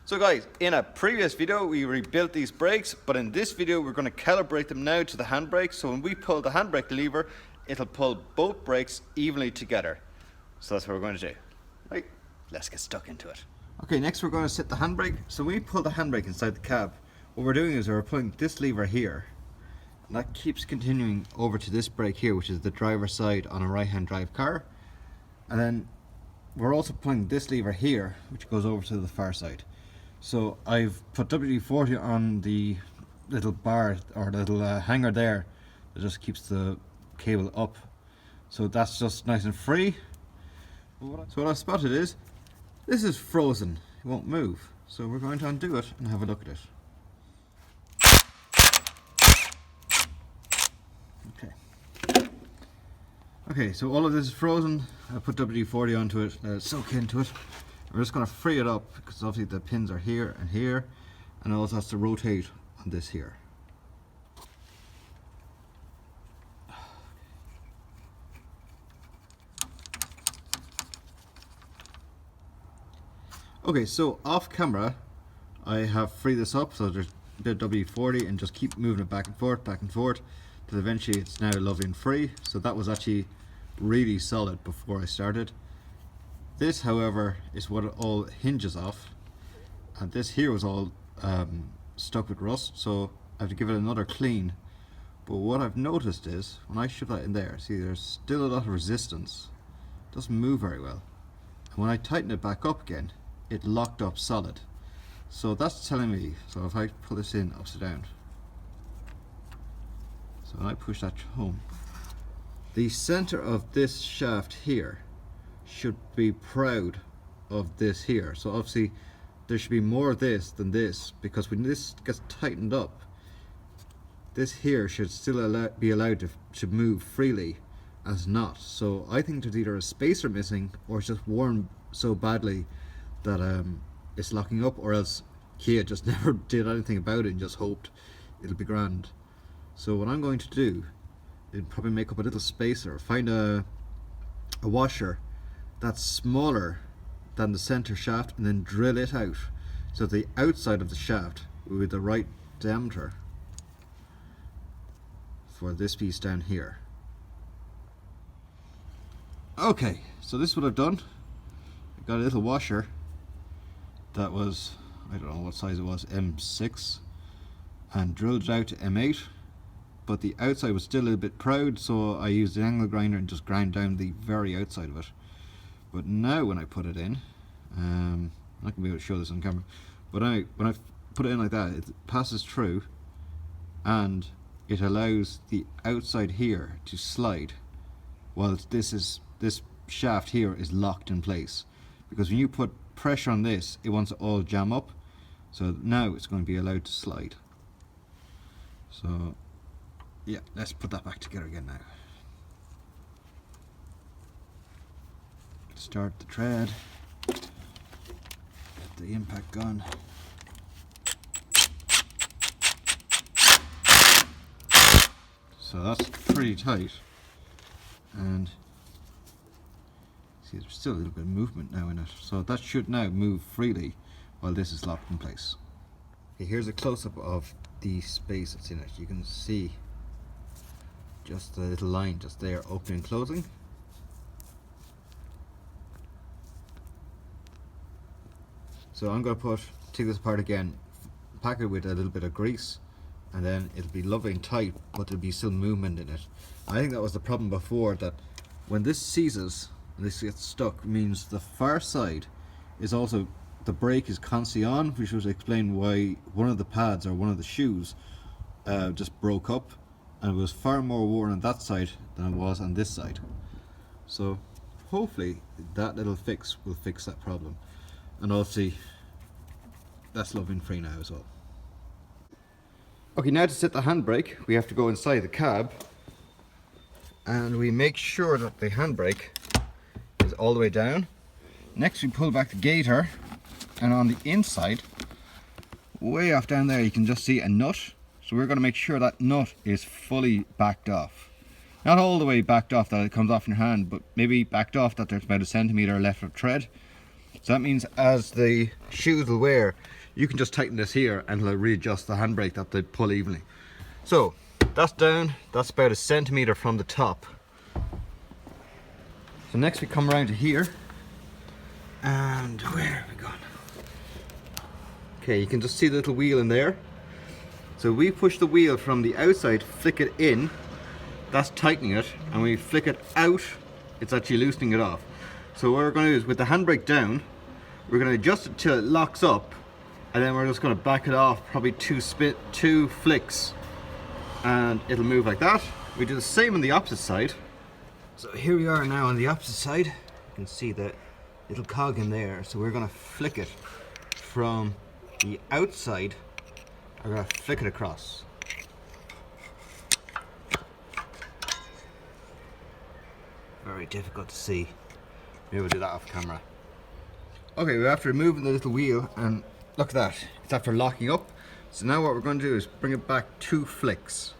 So guys, in a previous video we rebuilt these brakes, but in this video we're going to calibrate them now to the handbrake. So when we pull the handbrake lever, it'll pull both brakes evenly together. So that's what we're going to do. Right, let's get stuck into it. Okay, next we're going to set the handbrake. So when we pull the handbrake inside the cab, what we're doing is we're pulling this lever here, and that keeps continuing over to this brake here, which is the driver's side on a right-hand drive car. And then we're also pulling this lever here, which goes over to the far side. So I've put WD-40 on the little bar or little hanger there that just keeps the cable up. So that's just nice and free. So what I've spotted is, this is frozen, it won't move. So we're going to undo it and have a look at it. Okay, so all of this is frozen. I put WD-40 onto it, let it soak into it. We're just going to free it up because obviously the pins are here, and it also has to rotate on this here. Okay, so off camera I have freed this up, so there's a bit of WD-40 and just keep moving it back and forth till eventually it's now lovely and free. So that was actually really solid before I started. This, however, is what it all hinges off, and this here was all stuck with rust, so I have to give it another clean. But what I've noticed is when I shove that in there, see, there's still a lot of resistance. It doesn't move very well, and when I tighten it back up again, it locked up solid. So that's telling me, so if I pull this in upside down, so when I push that home, the center of this shaft here should be proud of this here. So obviously there should be more of this than this, because when this gets tightened up, this here should still be allowed to move freely as not. So I think there's either a spacer missing or it's just worn so badly that it's locking up, or else Kia just never did anything about it and just hoped it'll be grand. So what I'm going to do is probably make up a little spacer, find a washer that's smaller than the center shaft, and then drill it out so the outside of the shaft will be the right diameter for this piece down here. Okay, so this is what I've done. I got a little washer that was, I don't know what size it was, M6, and drilled it out to M8, but the outside was still a little bit proud, so I used an angle grinder and just ground down the very outside of it. But now when I put it in, I'm not going to be able to show this on camera, but when I put it in like that, it passes through and it allows the outside here to slide, while this shaft here is locked in place. Because when you put pressure on this, it wants to all jam up, so now it's going to be allowed to slide. So yeah, let's put that back together again now. Start the tread, get the impact gun. So that's pretty tight, and see, there's still a little bit of movement now in it, so that should now move freely while this is locked in place. Okay, here's a close-up of the space that's in it. You can see just the little line just there, opening and closing. So I'm going to take this apart again, pack it with a little bit of grease, and then it'll be lovely and tight, but there'll be still movement in it. I think that was the problem before, that when this seizes and this gets stuck, means the far side is also, the brake is constantly on, which would explain why one of the pads or one of the shoes just broke up, and it was far more worn on that side than it was on this side. So hopefully that little fix will fix that problem. And obviously that's lovely and free now as well. Okay, now to set the handbrake, we have to go inside the cab and we make sure that the handbrake is all the way down. Next we pull back the gaiter, and on the inside, way off down there, you can just see a nut. So we're going to make sure that nut is fully backed off. Not all the way backed off that it comes off in your hand, but maybe backed off that there's about a centimetre left of tread. So that means as the shoes will wear, you can just tighten this here and it'll readjust the handbrake that they pull evenly. So that's down, that's about 1 centimeter from the top. So next we come around to here, and where have we gone? Okay, you can just see the little wheel in there. So we push the wheel from the outside, flick it in, that's tightening it, and when we flick it out, it's actually loosening it off. So what we're going to do is, with the handbrake down, we're going to adjust it till it locks up, and then we're just going to back it off probably 2 flicks, and it'll move like that. We do the same on the opposite side. So here we are now on the opposite side. You can see the little cog in there. So we're going to flick it from the outside. I'm going to flick it across. Very difficult to see. Maybe we'll do that off camera. Okay, we're after removing the little wheel, and look at that. It's after locking up. So now what we're going to do is bring it back 2 flicks.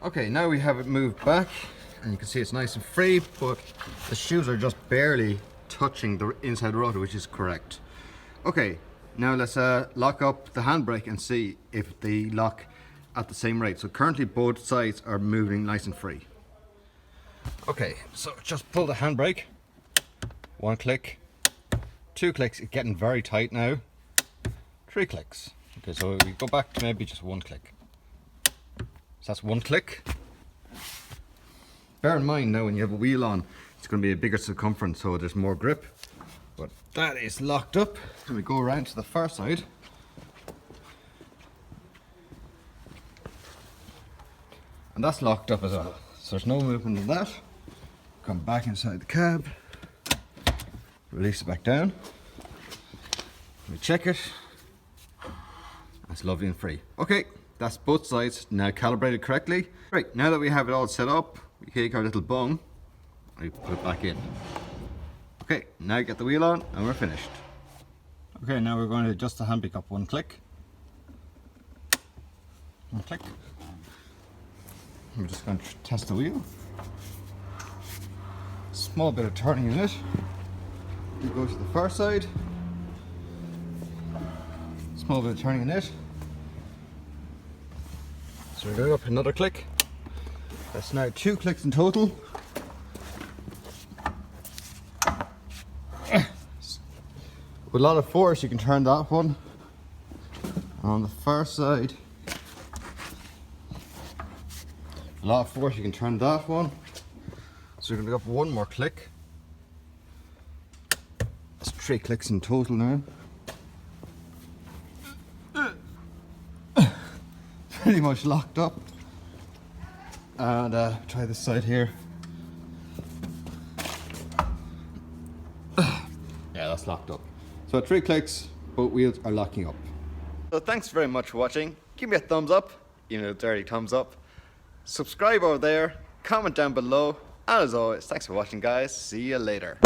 Okay, now we have it moved back, and you can see it's nice and free, but the shoes are just barely touching the inside rotor, which is correct. Okay, now let's lock up the handbrake and see if they lock at the same rate. So currently both sides are moving nice and free. Okay, so just pull the handbrake. 1 click, 2 clicks, it's getting very tight now. 3 clicks. Okay, so we go back to maybe just 1 click. So that's 1 click. Bear in mind now, when you have a wheel on, it's going to be a bigger circumference, so there's more grip. But that is locked up. And we go around to the far side. And that's locked up as well. So there's no movement in that. Come back inside the cab. Release it back down. We check it. That's lovely and free. Okay, that's both sides now calibrated correctly. Right, now that we have it all set up, we take our little bung and we put it back in. Okay, now get the wheel on and we're finished. Okay, now we're going to adjust the handbrake up 1 click. 1 click. We're just going to test the wheel. Small bit of turning in it. We go to the far side. Small bit of turning in it. So we're going up another click. That's now 2 clicks in total. With a lot of force you can turn that one. On the far side, a lot of force you can turn that one. So we're going to go up 1 more click. That's 3 clicks in total now. Pretty much locked up. And try this side here. Yeah, that's locked up. So 3 clicks, both wheels are locking up. So thanks very much for watching. Give me a thumbs up, even a dirty thumbs up. Subscribe over there, comment down below, and as always, thanks for watching guys. See you later.